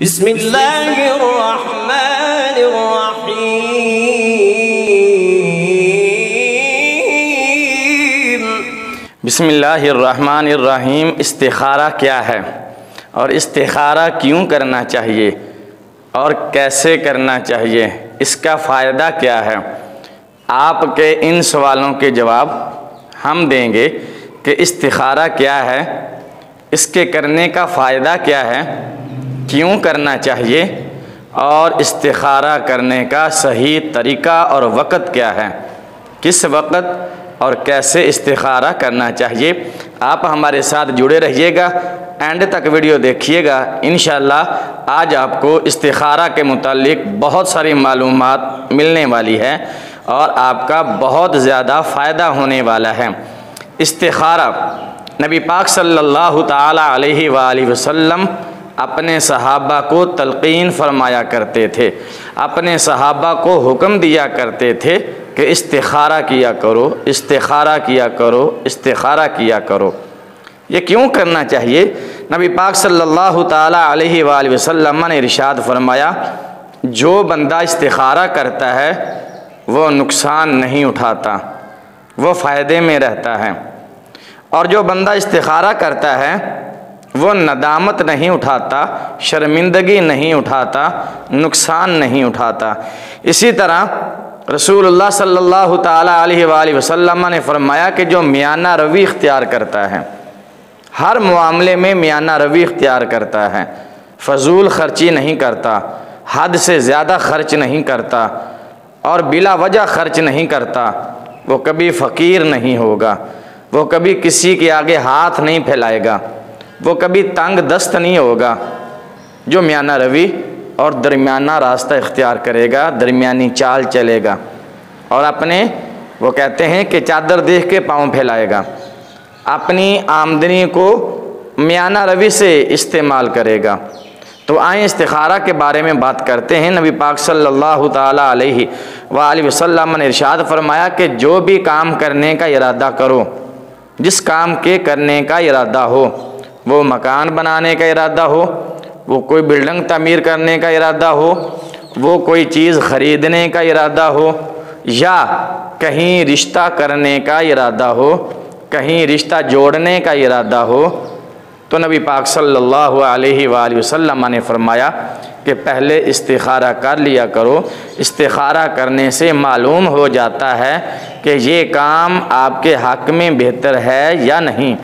बिस्मिल्लाहिर्रहमानिर्रहीम। बिस्मिल्लाहिर्रहमानिर्रहीम। इस्तिखारा क्या है और इस्तिखारा क्यों करना चाहिए और कैसे करना चाहिए, इसका फ़ायदा क्या है, आपके इन सवालों के जवाब हम देंगे कि इस्तिखारा क्या है, इसके करने का फ़ायदा क्या है, क्यों करना चाहिए और इस्तिखारा करने का सही तरीक़ा और वक़्त क्या है, किस वक़्त और कैसे इस्तिखारा करना चाहिए। आप हमारे साथ जुड़े रहिएगा, एंड तक वीडियो देखिएगा। इंशाअल्लाह आज आपको इस्तिखारा के मुतालिक बहुत सारी मालूमात मिलने वाली है और आपका बहुत ज़्यादा फ़ायदा होने वाला है। इस्तिखारा नबी पाक सल्लल्लाहु ताला अलैहि वसल्लम अपने सहाबा को तलक़ीन फरमाया करते थे, अपने सहाबा को हुक्म दिया करते थे कि इस्तिखारा किया करो, इस्तिखारा किया करो, इस्तिखारा किया करो। ये क्यों करना चाहिए? नबी पाक सल्लल्लाहु ताला अलैहि वसल्लम ने इरशाद फरमाया, जो बंदा इस्तिखारा करता है वो नुकसान नहीं उठाता, वो फ़ायदे में रहता है, और जो बंदा इस्तिखारा करता है वो नदामत नहीं उठाता, शर्मिंदगी नहीं उठाता, नुकसान नहीं उठाता। इसी तरह रसूलुल्लाह सल्लल्लाहु ताला अलैहि वसल्लम ने फरमाया कि जो मियाना रवी इख्तियार करता है, हर मामले में मियाना रवी इख्तियार करता है, फजूल खर्ची नहीं करता, हद से ज़्यादा खर्च नहीं करता और बिला वजह खर्च नहीं करता, वो कभी फ़कीर नहीं होगा, वो कभी किसी के आगे हाथ नहीं फैलाएगा, वो कभी तंग दस्त नहीं होगा। जो मियाना रवी और दरमियाना रास्ता इख्तियार करेगा, दरमियानी चाल चलेगा और अपने, वो कहते हैं कि चादर देख के पाँव फैलाएगा, अपनी आमदनी को मियाना रवी से इस्तेमाल करेगा। तो आए इस्तिखारा के बारे में बात करते हैं। नबी पाक सल्लल्लाहु ताला अलैहि वसल्लम ने इरशाद फरमाया कि जो भी काम करने का इरादा करो, जिस काम के करने का इरादा हो, वो मकान बनाने का इरादा हो, वो कोई बिल्डिंग तामीर करने का इरादा हो, वो कोई चीज़ ख़रीदने का इरादा हो, या कहीं रिश्ता करने का इरादा हो, कहीं रिश्ता जोड़ने का इरादा हो, तो नबी पाक सल्लल्लाहु अलैहि वसल्लम ने फरमाया कि पहले इस्तिखारा कर लिया करो। इस्तिखारा करने से मालूम हो जाता है कि ये काम आपके हक़ में बेहतर है या नहीं।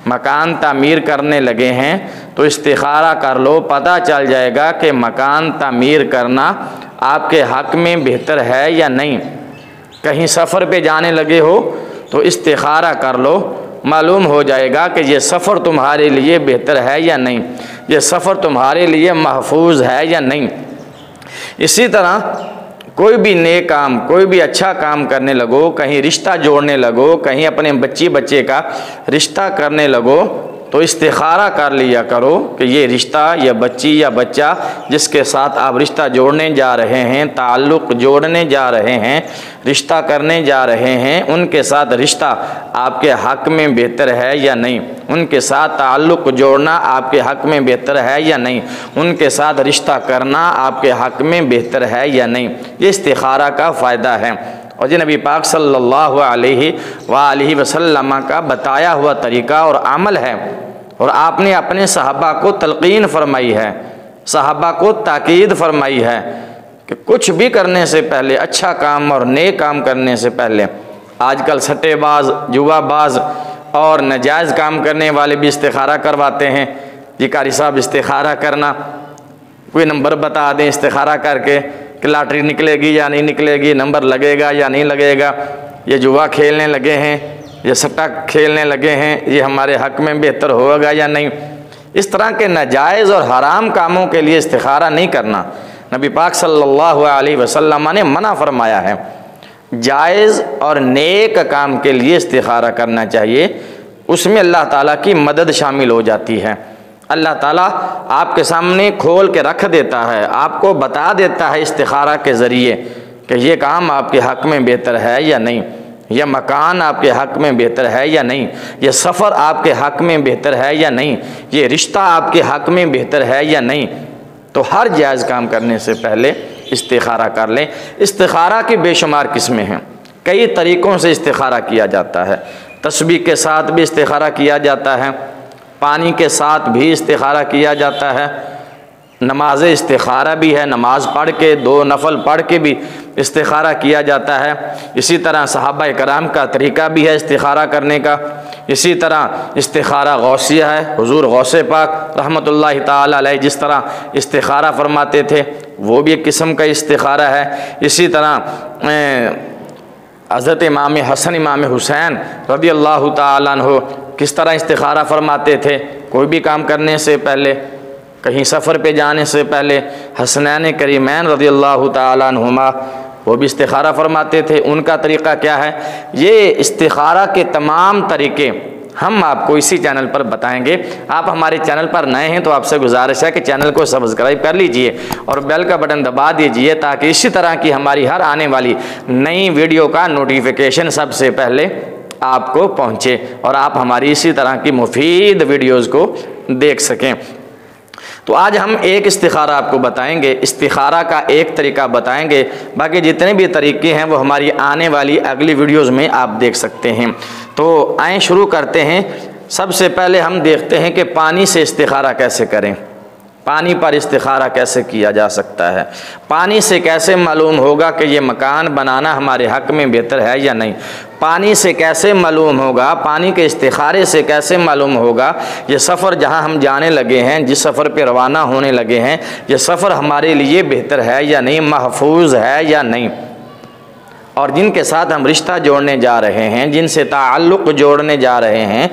मकान तामीर करने लगे हैं तो इस्तिखारा कर लो, पता चल जाएगा कि मकान तामीर करना आपके हक़ में बेहतर है या नहीं। कहीं सफ़र पे जाने लगे हो तो इस्तिखारा कर लो, मालूम हो जाएगा कि ये सफ़र तुम्हारे लिए बेहतर है या नहीं, ये सफ़र तुम्हारे लिए महफूज है या नहीं। इसी तरह कोई भी नेक काम, कोई भी अच्छा काम करने लगो, कहीं रिश्ता जोड़ने लगो, कहीं अपने बच्चे का रिश्ता करने लगो, तो इस्तिखारा कर लिया करो कि ये रिश्ता या बच्ची या बच्चा जिसके साथ आप रिश्ता जोड़ने जा रहे हैं, ताल्लुक़ जोड़ने जा रहे हैं, रिश्ता करने जा रहे हैं, उनके साथ रिश्ता आपके हक़ में बेहतर है या नहीं, उनके साथ ताल्लुक़ जोड़ना आपके हक़ में बेहतर है या नहीं, उनके साथ रिश्ता करना आपके हक़ में बेहतर है या नहीं। ये इस्तिखारा का फ़ायदा है और ये नबी पाक सल्लल्लाहु अलैहि वसल्लम का बताया हुआ तरीक़ा और अमल है। और आपने अपने सहाबा को तलक़ीन फरमाई है, सहाबा को ताकीद फरमाई है कि कुछ भी करने से पहले, अच्छा काम और नेक काम करने से पहले, आजकल सट्टेबाज, जुआबाज और नाजायज़ काम करने वाले भी इस्तिखारा करवाते हैं। जी कारी साहब इस्तिखारा करना, कोई नंबर बता दें इस्तिखारा करके कि लॉटरी निकलेगी या नहीं निकलेगी, नंबर लगेगा या नहीं लगेगा, ये जुआ खेलने लगे हैं, ये सट्टा खेलने लगे हैं, ये हमारे हक़ में बेहतर होगा या नहीं। इस तरह के नाजायज़ और हराम कामों के लिए इस्तिखारा नहीं करना नबी पाक सल्लल्लाहु अलैहि वसल्लम ने मना फरमाया है। जायज़ और नेक काम के लिए इस्तिखारा करना चाहिए, उसमें अल्लाह ताला की मदद शामिल हो जाती है। अल्लाह ताला आपके सामने खोल के रख देता है, आपको बता देता है इस्तिखारा के ज़रिए कि ये काम आपके हक़ में बेहतर है या नहीं, यह मकान आपके हक़ में बेहतर है या नहीं, यह सफ़र आपके हक़ में बेहतर है या नहीं, ये रिश्ता आपके हक़ में बेहतर है या नहीं। तो हर जायज़ काम करने से पहले इस्तिखारा कर लें। इस्तिखारा की बेशुमार किस्में हैं, कई तरीक़ों से इस्तिखारा किया जाता है। तस्बीह के साथ भी इस्तिखारा किया जाता है, पानी के साथ भी इस्तिखारा किया जाता है, नमाज इस्तिखारा भी है, नमाज पढ़ के 2 नफल पढ़ के भी इस्तिखारा किया जाता है। इसी तरह सहाबा कराम का तरीक़ा भी है इस्तिखारा करने का। इसी तरह इस्तिखारा गौसिया है, हुजूर गौसे पाक रहमतुल्लाहि ताला अलैह जिस तरह इस्तिखारा फरमाते थे वो भी एक किस्म का इस्तिखारा है। इसी तरह हज़रत इमाम हसन इमाम हुसैन रज़ियल्लाहु ताला अन्हु किस तरह इस्तिखारा फरमाते थे, कोई भी काम करने से पहले, कहीं सफ़र पे जाने से पहले हसनैन करीमैन रज़ियल्लाहु ताला अन्हुमा वो भी इस्तिखारा फरमाते थे। उनका तरीक़ा क्या है, ये इस्तिखारा के तमाम तरीक़े हम आपको इसी चैनल पर बताएंगे। आप हमारे चैनल पर नए हैं तो आपसे गुजारिश है कि चैनल को सब्सक्राइब कर लीजिए और बेल का बटन दबा दीजिए ताकि इसी तरह की हमारी हर आने वाली नई वीडियो का नोटिफिकेशन सबसे पहले आपको पहुँचे और आप हमारी इसी तरह की मुफीद वीडियोज़ को देख सकें। तो आज हम एक इस्तिखारा आपको बताएंगे, इस्तिखारा का एक तरीका बताएंगे, बाकी जितने भी तरीके हैं वो हमारी आने वाली अगली वीडियोस में आप देख सकते हैं। तो आए शुरू करते हैं। सबसे पहले हम देखते हैं कि पानी से इस्तिखारा कैसे करें, पानी पर इस्तिखारा कैसे किया जा सकता है। पानी से कैसे मालूम होगा कि ये मकान बनाना हमारे हक़ में बेहतर है या नहीं। पानी से कैसे मालूम होगा, पानी के इस्तिखारे से कैसे मालूम होगा ये सफ़र जहाँ हम जाने लगे हैं, जिस सफ़र पे रवाना होने लगे हैं, ये सफ़र हमारे लिए बेहतर है या नहीं, महफूज है या नहीं। और जिनके साथ हम रिश्ता जोड़ने जा रहे हैं, जिनसे ताल्लुक़ जोड़ने जा रहे हैं,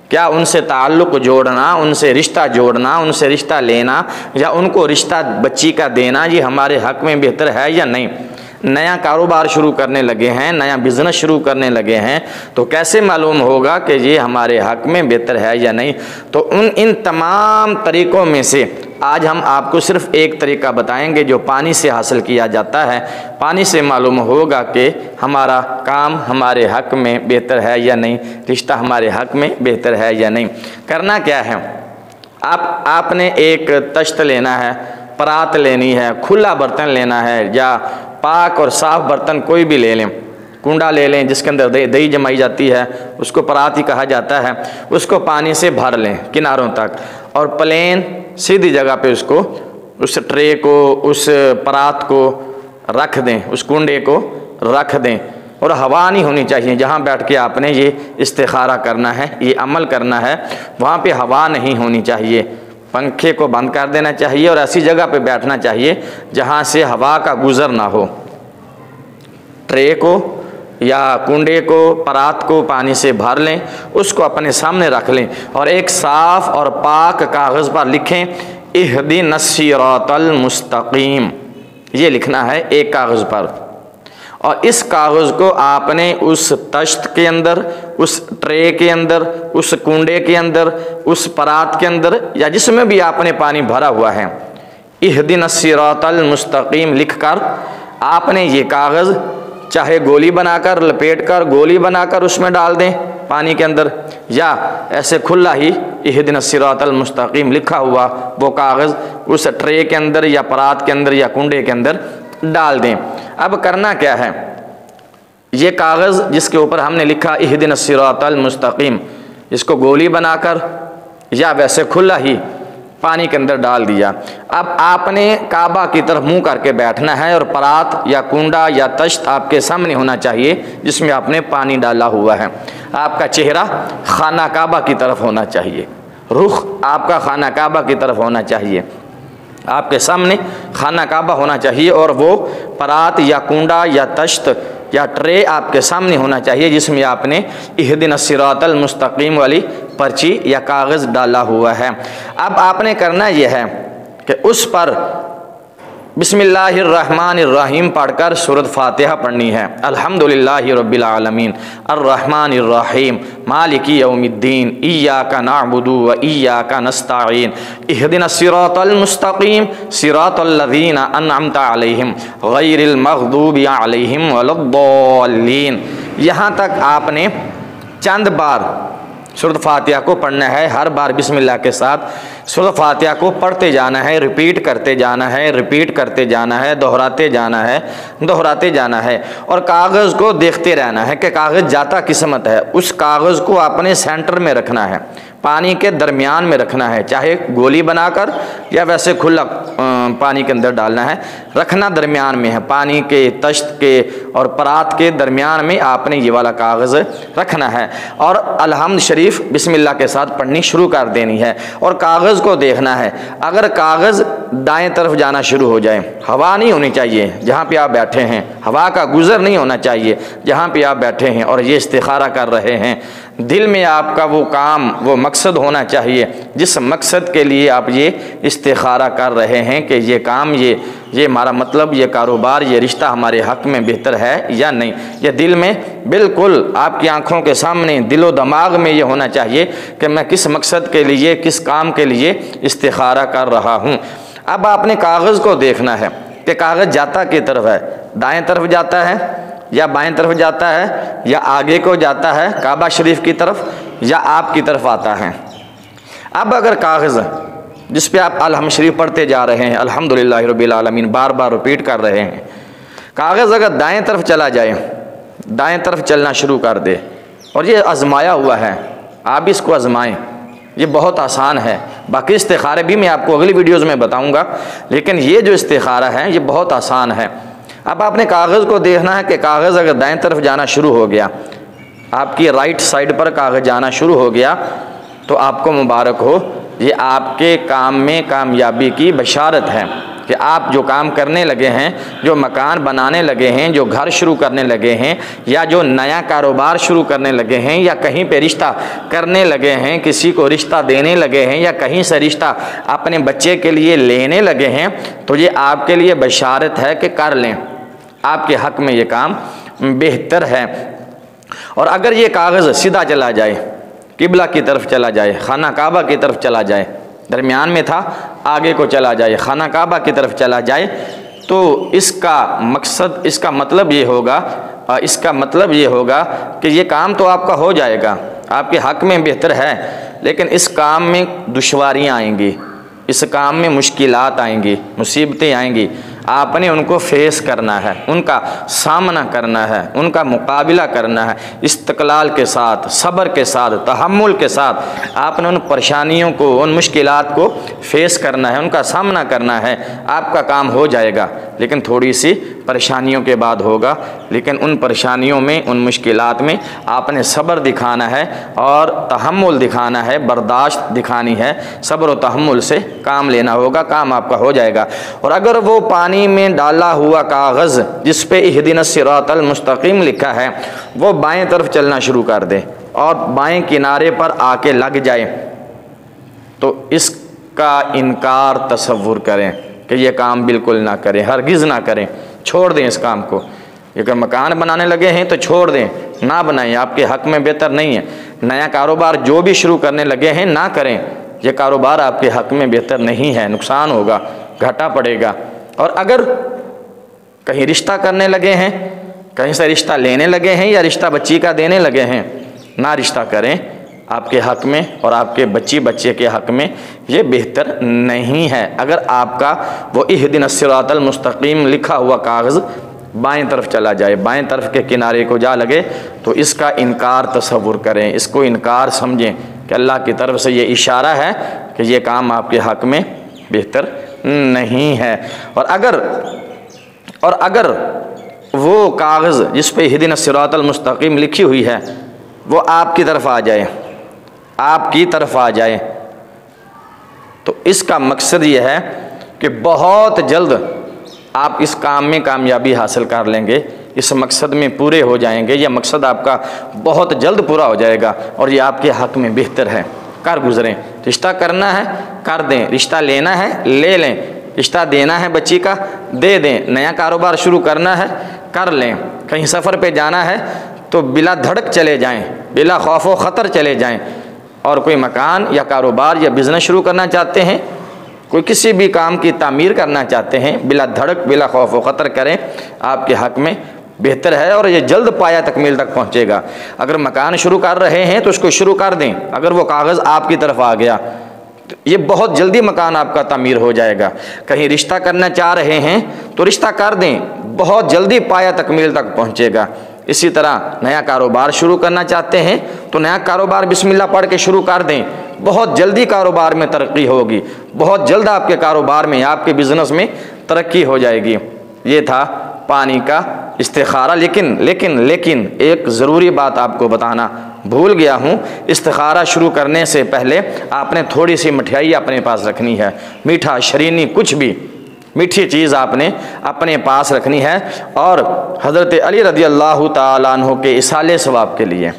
क्या उनसे ताल्लुक़ जोड़ना, उनसे रिश्ता जोड़ना, उनसे रिश्ता लेना या उनको रिश्ता बच्ची का देना ये हमारे हक़ में बेहतर है या नहीं। नया कारोबार शुरू करने लगे हैं, नया बिज़नेस शुरू करने लगे हैं, तो कैसे मालूम होगा कि ये हमारे हक़ में बेहतर है या नहीं। तो इन तमाम तरीक़ों में से आज हम आपको सिर्फ़ एक तरीका बताएंगे जो पानी से हासिल किया जाता है। पानी से मालूम होगा कि हमारा काम हमारे हक़ में बेहतर है या नहीं, रिश्ता हमारे हक़ में बेहतर है या नहीं। करना क्या है, आपने एक तश्त लेना है, परात लेनी है, खुला बर्तन लेना है या पाक और साफ़ बर्तन कोई भी ले लें, कुंडा ले लें जिसके अंदर दही जमाई जाती है, उसको परात ही कहा जाता है। उसको पानी से भर लें किनारों तक और प्लेन सीधी जगह पे उसको, उस ट्रे को, उस परात को रख दें, उस कुंडे को रख दें और हवा नहीं होनी चाहिए। जहाँ बैठ के आपने ये इस्तिखारा करना है, ये अमल करना है, वहाँ पे हवा नहीं होनी चाहिए। पंखे को बंद कर देना चाहिए और ऐसी जगह पे बैठना चाहिए जहाँ से हवा का गुज़र ना हो। ट्रे को या कुंडे को, परात को पानी से भर लें, उसको अपने सामने रख लें और एक साफ़ और पाक कागज़ पर लिखें इहदिनस सिरातल मुस्तकीम। ये लिखना है एक कागज़ पर और इस कागज़ को आपने उस तश्त के अंदर, उस ट्रे के अंदर, उस कुंडे के अंदर, उस परात के अंदर या जिसमें भी आपने पानी भरा हुआ है, इहदिनस सिरातल मुस्तकीम लिखकर आपने ये कागज़ चाहे गोली बनाकर, लपेट कर गोली बनाकर उसमें डाल दें पानी के अंदर, या ऐसे खुला ही इहदिनस सिरातल मुस्तकीम लिखा हुआ वो कागज़ उस ट्रे के अंदर या परात के अंदर या कुंडे के अंदर डाल दें। अब करना क्या है, ये कागज़ जिसके ऊपर हमने लिखा इहदिनस सिरातल मुस्तकीम, इसको गोली बनाकर या वैसे खुला ही पानी के अंदर डाल दिया। अब आपने काबा की तरफ मुंह करके बैठना है और परात या कुंडा या तश्त आपके सामने होना चाहिए जिसमें आपने पानी डाला हुआ है। आपका चेहरा खाना काबा की तरफ होना चाहिए, रुख आपका खाना काबा की तरफ होना चाहिए, आपके सामने खाना काबा होना चाहिए और वो परात या कुंडा या तश्त या ट्रे आपके सामने होना चाहिए जिसमें आपने इहदिनस सिरातल मुस्तकीम वाली पर्ची या कागज़ डाला हुआ है। अब आपने करना यह है कि उस पर बिस्मिल्लाहिर्रहमानिर्रहीम पढ़कर सूरत फातिहा पढ़नी है। अल्हम्दुलिल्लाहि रब्बिल आलमीन अर्रहमानिर्रहीम मालिकी यौमिद्दीन इय्याका नअबुदु व इय्याका नस्तईन इहदिनस सिरातल मुस्तकीम सिरातल लज़ीना अनअमता अलैहिम गैरिल मग़दूबि अलैहिम वलद्दाल्लीन। यहाँ तक आपने चंद बार सूरत फातिहा को पढ़ना है, हर बार बिस्मिल्लाह के साथ सूरह फातिहा को पढ़ते जाना है, रिपीट करते जाना है, रिपीट करते जाना है, दोहराते जाना है, दोहराते जाना है। और कागज़ को देखते रहना है कि कागज़ जाता किस्मत है। उस कागज़ को अपने सेंटर में रखना है, पानी के दरमियान में रखना है, चाहे गोली बनाकर या वैसे खुला पानी के अंदर डालना है, रखना दरमियान में है। पानी के, तश्त के और परात के दरमियान में आपने ये वाला कागज़ रखना है और अलहम्द शरीफ बिस्मिल्लाह के साथ पढ़नी शुरू कर देनी है। और कागज़ को देखना है, अगर कागज़ दाएं तरफ जाना शुरू हो जाए, हवा नहीं होनी चाहिए जहाँ पे आप बैठे हैं, हवा का गुज़र नहीं होना चाहिए जहाँ पे आप बैठे हैं और ये इस्तिखारा कर रहे हैं, दिल में आपका वो काम, वो मकसद होना चाहिए जिस मकसद के लिए आप ये इस्तिखारा कर रहे हैं कि ये काम, ये हमारा मतलब, ये कारोबार, ये रिश्ता हमारे हक़ में बेहतर है या नहीं। ये दिल में बिल्कुल आपकी आंखों के सामने, दिलो दिमाग में ये होना चाहिए कि मैं किस मकसद के लिए, किस काम के लिए इस्तिखारा कर रहा हूँ। अब आपने कागज़ को देखना है कि कागज़ जाता किस तरफ है, दाएँ तरफ जाता है या बाएं तरफ जाता है या आगे को जाता है काबा शरीफ की तरफ या आपकी तरफ आता है। अब अगर कागज़ जिस पे आप अलहम शरीफ पढ़ते जा रहे हैं, अल्हम्दुलिल्लाह रब्बिल आलमीन बार बार रिपीट कर रहे हैं, कागज़ अगर दाएं तरफ चला जाए, दाएं तरफ चलना शुरू कर दे, और ये आजमाया हुआ है, आप भी इसको आजमाएं, ये बहुत आसान है। बाकी इस्तिखारे भी मैं आपको अगली वीडियोज़ में बताऊँगा, लेकिन ये जो इस्तिखारा है ये बहुत आसान है। अब आपने कागज़ को देखना है कि कागज़ अगर दाएं तरफ जाना शुरू हो गया, आपकी राइट साइड पर कागज़ जाना शुरू हो गया, तो आपको मुबारक हो, ये आपके काम में कामयाबी की बशारत है कि आप जो काम करने लगे हैं, जो मकान बनाने लगे हैं, जो घर शुरू करने लगे हैं, या जो नया कारोबार शुरू करने लगे हैं, या कहीं पे रिश्ता करने लगे हैं, किसी को रिश्ता देने लगे हैं, या कहीं से रिश्ता अपने बच्चे के लिए लेने लगे हैं, तो ये आपके लिए बशारत है कि कर लें, आपके हक़ में ये काम बेहतर है। और अगर ये कागज़ सीधा चला जाए, किबला की तरफ चला जाए, खाना काबा की तरफ चला जाए, दरमियान में था, आगे को चला जाए, खाना काबा की तरफ चला जाए, तो इसका मकसद, इसका मतलब ये होगा कि ये काम तो आपका हो जाएगा, आपके हक़ में बेहतर है, लेकिन इस काम में दुश्वारियाँ आएंगी, इस काम में मुश्किलात आएंगी, मुसीबतें आएंगी, आपने उनको फेस करना है, उनका सामना करना है, उनका मुकाबला करना है, इस्तक़लाल के साथ, सब्र के साथ, तहम्मुल के साथ आपने उन परेशानियों को, उन मुश्किलात को फेस करना है, उनका सामना करना है। आपका काम हो जाएगा, लेकिन थोड़ी सी परेशानियों के बाद होगा, लेकिन उन परेशानियों में, उन मुश्किलात में आपने सब्र दिखाना है और तहम्मुल दिखाना है, बर्दाश्त दिखानी है, सब्र और तहम्मुल से काम लेना होगा, काम आपका हो जाएगा। और अगर वो पानी में डाला हुआ कागज़ जिस पे इहदिनस सिरातल मुस्तकीम लिखा है, वो बाएं तरफ चलना शुरू कर दे और बाएं किनारे पर आके लग जाए, तो इसका इनकार तसव्वुर करें कि ये काम बिल्कुल ना करें, हरगिज़ ना करें, छोड़ दें इस काम को। अगर मकान बनाने लगे हैं तो छोड़ दें, ना बनाएं, आपके हक़ में बेहतर नहीं है। नया कारोबार जो भी शुरू करने लगे हैं ना करें, ये कारोबार आपके हक़ में बेहतर नहीं है, नुकसान होगा, घाटा पड़ेगा। और अगर कहीं रिश्ता करने लगे हैं, कहीं से रिश्ता लेने लगे हैं या रिश्ता बच्ची का देने लगे हैं, ना रिश्ता करें, आपके हक़ में और आपके बच्चे के हक़ में ये बेहतर नहीं है। अगर आपका वो इहदिनस सिरातल मुस्तकीम लिखा हुआ कागज़ बाएं तरफ चला जाए, बाएं तरफ के किनारे को जा लगे, तो इसका इनकार तसव्वुर करें, इसको इनकार समझें कि अल्लाह की तरफ से ये इशारा है कि ये काम आपके हक़ में बेहतर नहीं है। और अगर वो कागज़ जिस पे इहदिनस सिरातल मुस्तकीम लिखी हुई है वो आपकी तरफ आ जाए, आपकी तरफ आ जाए, तो इसका मकसद ये है कि बहुत जल्द आप इस काम में कामयाबी हासिल कर लेंगे, इस मकसद में पूरे हो जाएंगे, यह मकसद आपका बहुत जल्द पूरा हो जाएगा और ये आपके हक़ में बेहतर है। कर गुज़रें, रिश्ता करना है कर दें, रिश्ता लेना है ले लें, रिश्ता देना है बच्ची का दे दें, नया कारोबार शुरू करना है कर लें, कहीं सफ़र पे जाना है तो बिला धड़क चले जाएं, बिला खौफ व ख़तर चले जाएं। और कोई मकान या कारोबार या बिज़नेस शुरू करना चाहते हैं, कोई किसी भी काम की तामीर करना चाहते हैं, बिला धड़क बिला खौफ व ख़तर करें, आपके हक़ में बेहतर है और ये जल्द पाया तकमील तक पहुँचेगा। अगर मकान शुरू कर रहे हैं तो उसको शुरू कर दें, अगर वो कागज़ आपकी तरफ आ गया ये बहुत जल्दी मकान आपका तामीर हो जाएगा। कहीं रिश्ता करना चाह रहे हैं तो रिश्ता कर दें, बहुत जल्दी पाया तकमील तक पहुँचेगा। इसी तरह नया कारोबार शुरू करना चाहते हैं तो नया कारोबार बिस्मिल्लाह पढ़ के शुरू कर दें, बहुत जल्दी कारोबार में तरक्की होगी, बहुत जल्द आपके कारोबार में, आपके बिज़नेस में तरक्की हो जाएगी। ये था पानी का इस्तिखारा। लेकिन एक ज़रूरी बात आपको बताना भूल गया हूँ, इस्तिखारा शुरू करने से पहले आपने थोड़ी सी मिठाई अपने पास रखनी है, मीठा शरीनी कुछ भी मीठी चीज़ आपने अपने पास रखनी है। और हज़रत अली रज़ियल्लाहु ताला अन्हु के इसाले सवाब के लिए,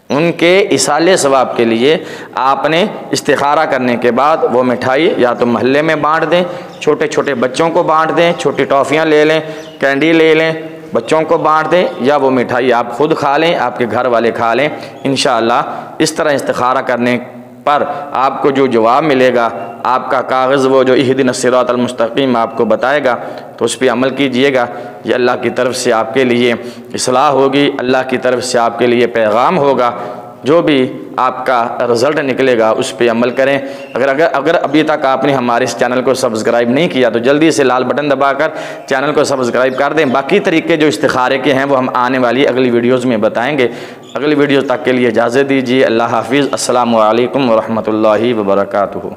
उनके इसाले सवाब के लिए आपने इस्तिखारा करने के बाद वो मिठाई या तो मोहल्ले में बांट दें, छोटे छोटे बच्चों को बांट दें, छोटी टॉफ़ियाँ ले लें, कैंडी ले लें, बच्चों को बांट दें, या वो मिठाई आप खुद खा लें, आपके घर वाले खा लें। इंशाअल्लाह इस तरह इस्तिखारा करने पर आपको जो जवाब मिलेगा, आपका कागज़ वो जो इहदिनस सिरातल मुस्तकीम आपको बताएगा, तो उस पर अमल कीजिएगा। ये अल्लाह की तरफ से आपके लिए इस्लाह होगी, अल्लाह की तरफ से आपके लिए पैगाम होगा। जो भी आपका रिज़ल्ट निकलेगा उस पर अमल करें। अगर अभी तक आपने हमारे इस चैनल को सब्सक्राइब नहीं किया तो जल्दी से लाल बटन दबाकर चैनल को सब्सक्राइब कर दें। बाकी तरीके जो इस्तिखारे के हैं वो हम आने वाली अगली वीडियोज़ में बताएँगे। अगली वीडियो तक के लिए इजाज़त दीजिए। अल्लाह हाफिज़। अस्सलामु अलैकुम व रहमतुल्लाहि व बरकातुहू।